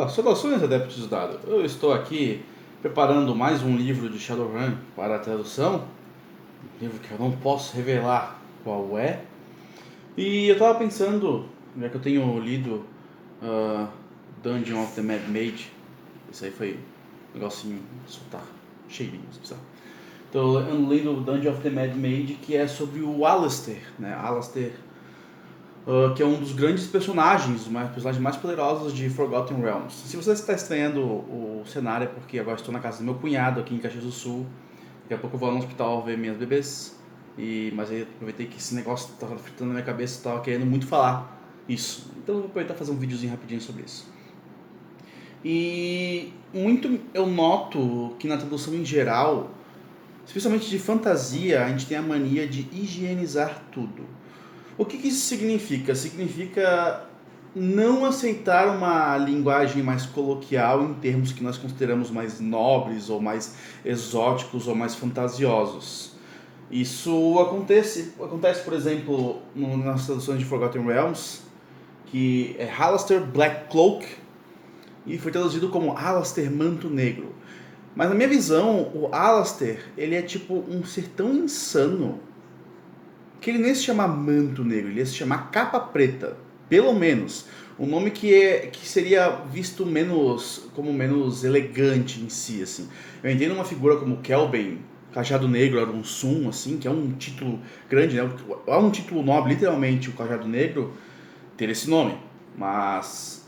Saudações, adeptos dado. Eu estou aqui preparando mais um livro de Shadowrun para a tradução, um livro que eu não posso revelar qual é. E eu estava pensando, já que eu tenho lido uh, Dungeon of the Mad Mage, isso aí foi um negocinho de soltar cheirinho, se precisar. Estou lendo Dungeon of the Mad Mage, que é sobre o Alistair, né? Alistair, que é um dos grandes personagens, os personagens mais poderosos de Forgotten Realms. Se você está estranhando o cenário, é porque agora estou na casa do meu cunhado, aqui em Caxias do Sul. Daqui a pouco eu vou no hospital ver minhas bebês. Mas aí aproveitei que esse negócio estava fritando na minha cabeça e estava querendo muito falar isso. Então eu vou aproveitar e fazer um videozinho rapidinho sobre isso. E muito eu noto que na tradução em geral, especialmente de fantasia, a gente tem a mania de higienizar tudo. O que isso significa? Significa não aceitar uma linguagem mais coloquial em termos que nós consideramos mais nobres, ou mais exóticos, ou mais fantasiosos. Isso acontece por exemplo, nas traduções de Forgotten Realms, que é Alistair Black Cloak, e foi traduzido como Alistair Manto Negro. Mas na minha visão, o Alistair, ele é tipo um ser tão insano que ele nem se chama Manto Negro, ele ia se chamar Capa Preta, pelo menos. Um nome que seria visto como menos elegante em si, assim. Eu entendo uma figura como Kelben, Cajado Negro, era um Sun, assim, que é um título grande, né? É um título nobre, literalmente, o Cajado Negro ter esse nome. Mas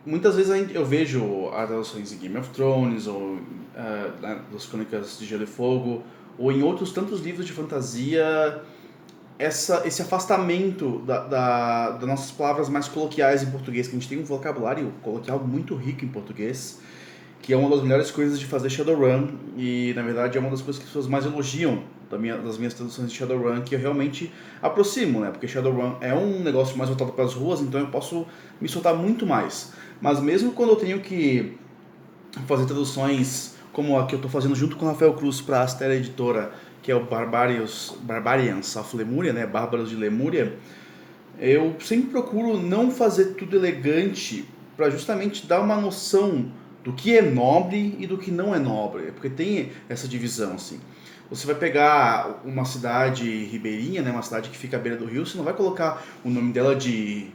muitas vezes eu vejo as traduções em Game of Thrones, ou das Crônicas de Gelo e Fogo, ou em outros tantos livros de fantasia, esse afastamento das nossas palavras mais coloquiais em português, que a gente tem um vocabulário coloquial muito rico em português, que é uma das melhores coisas de fazer Shadowrun, e na verdade é uma das coisas que as pessoas mais elogiam das minhas traduções de Shadowrun, que eu realmente aproximo, né? Porque Shadowrun é um negócio mais voltado para as ruas, então eu posso me soltar muito mais. Mas mesmo quando eu tenho que fazer traduções como a que eu estou fazendo junto com o Rafael Cruz para a Astera Editora, que é o Barbarians of Lemuria, né? Bárbaros de Lemúria, eu sempre procuro não fazer tudo elegante para justamente dar uma noção do que é nobre e do que não é nobre, porque tem essa divisão, assim. Você vai pegar uma cidade ribeirinha, né, uma cidade que fica à beira do rio, você não vai colocar o nome dela de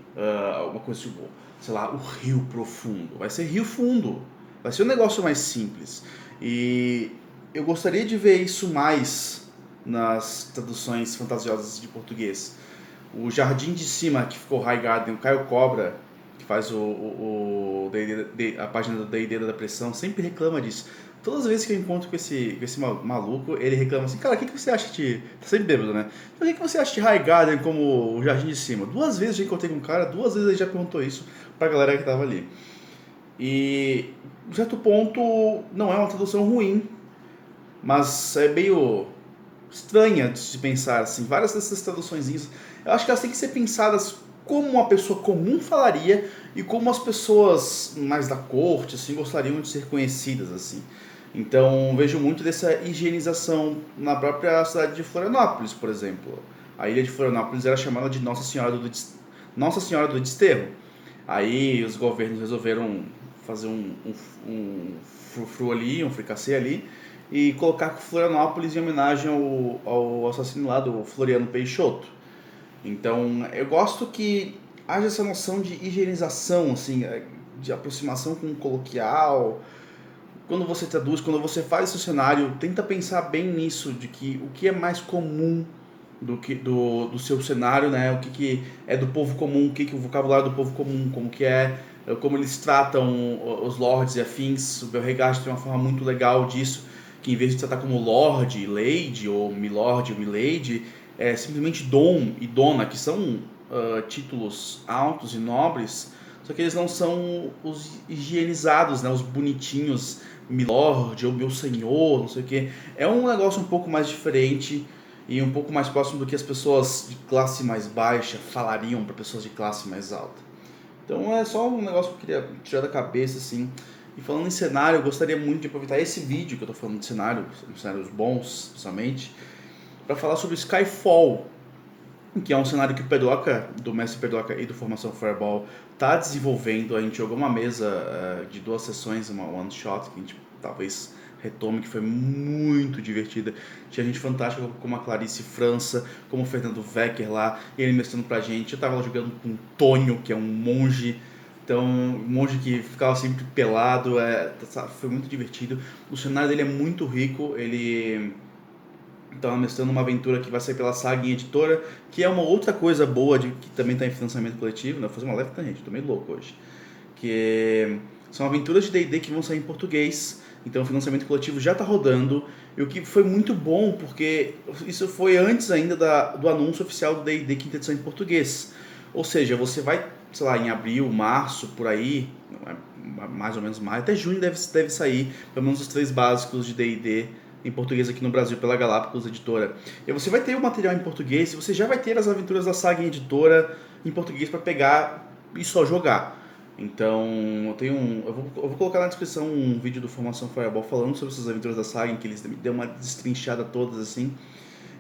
alguma coisa tipo, sei lá, o Rio Profundo. Vai ser Rio Fundo. Vai ser um negócio mais simples. E eu gostaria de ver isso mais nas traduções fantasiosas de português. O Jardim de Cima, que ficou High Garden, o Caio Cobra, que faz a página do D&D da Pressão, sempre reclama disso. Todas as vezes que eu encontro com esse maluco, ele reclama assim, cara, o que você acha de... Tá sempre bêbado, né? O que você acha de High Garden como o Jardim de Cima? 2 vezes eu já encontrei com um cara, 2 vezes ele já perguntou isso pra galera que tava ali. E, de certo ponto, não é uma tradução ruim, mas é meio estranha de se pensar, assim. Várias dessas traduções, eu acho que elas têm que ser pensadas como uma pessoa comum falaria e como as pessoas mais da corte, assim, gostariam de ser conhecidas, assim. Então, vejo muito dessa higienização na própria cidade de Florianópolis, por exemplo. A ilha de Florianópolis era chamada de Nossa Senhora do Desterro. Aí os governos resolveram fazer um frufru ali, um fricassê ali, e colocar Florianópolis em homenagem ao assassino lá do Floriano Peixoto. Então, eu gosto que haja essa noção de higienização, assim, de aproximação com o coloquial. Quando você traduz, quando você faz esse cenário, tenta pensar bem nisso, de que o que é mais comum do seu cenário, né? O que é do povo comum, o que o vocabulário do povo comum, como eles tratam os lords e afins. O Beauregard tem uma forma muito legal disso, que em vez de tratar como lord, lady, ou milord ou milady, é simplesmente dom e dona, que são títulos altos e nobres, só que eles não são os higienizados, né? Os bonitinhos, milord ou meu senhor, não sei o que. É um negócio um pouco mais diferente e um pouco mais próximo do que as pessoas de classe mais baixa falariam para pessoas de classe mais alta. Então é só um negócio que eu queria tirar da cabeça, assim. E falando em cenário, eu gostaria muito de aproveitar esse vídeo que eu tô falando de cenários bons, principalmente, para falar sobre Skyfall, que é um cenário que o Pedroca, do Mestre Pedroca e do Formação Fireball, tá desenvolvendo. A gente jogou uma mesa de 2 sessões, uma one shot, que a gente talvez retome, que foi muito divertida. Tinha gente fantástica como a Clarice França, como o Fernando Wecker lá, ele mestrando pra gente. Eu tava lá jogando com o Tonho, que é um monge. Então, um monge que ficava sempre pelado, foi muito divertido. O cenário dele é muito rico, ele estava mestrando uma aventura que vai sair pela Saga Editora, que é uma outra coisa boa que também está em financiamento coletivo, né? Vou fazer uma leve tangente, tô meio louco hoje. Que são aventuras de D&D que vão sair em português, então o financiamento coletivo já está rodando, e o que foi muito bom, porque isso foi antes ainda do anúncio oficial do D&D quinta edição em português. Ou seja, você vai, sei lá, em abril, março, por aí, mais ou menos maio, até junho deve sair, pelo menos os 3 básicos de D&D em português aqui no Brasil pela Galápagos Editora. E você vai ter o material em português e você já vai ter as aventuras da Saga Editora em português para pegar e só jogar. Então, eu vou colocar na descrição um vídeo do Formação Fireball falando sobre essas aventuras da Saga, em que eles dão uma destrinchada todas assim.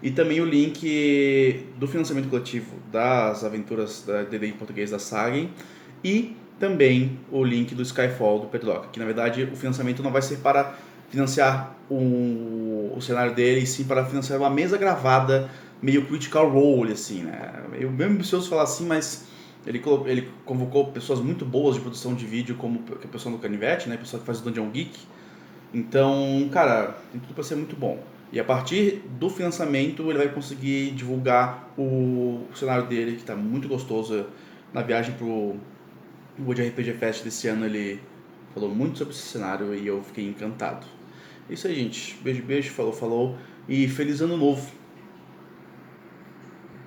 E também o link do financiamento coletivo das aventuras da DD em português da Saga. E também o link do Skyfall do Pedroca, que na verdade o financiamento não vai ser para financiar o cenário dele, e sim para financiar uma mesa gravada, meio Critical Role, assim, né? Eu mesmo ambicioso falar assim, mas ele convocou pessoas muito boas de produção de vídeo, como a pessoa do Canivete, né? A pessoa que faz o Dungeon Geek. Então, cara, tem tudo para ser muito bom. E a partir do financiamento, ele vai conseguir divulgar o cenário dele, que está muito gostoso. Na viagem pro World RPG Fest desse ano, ele falou muito sobre esse cenário e eu fiquei encantado. É isso aí, gente. Beijo, beijo, falou, falou. E feliz ano novo.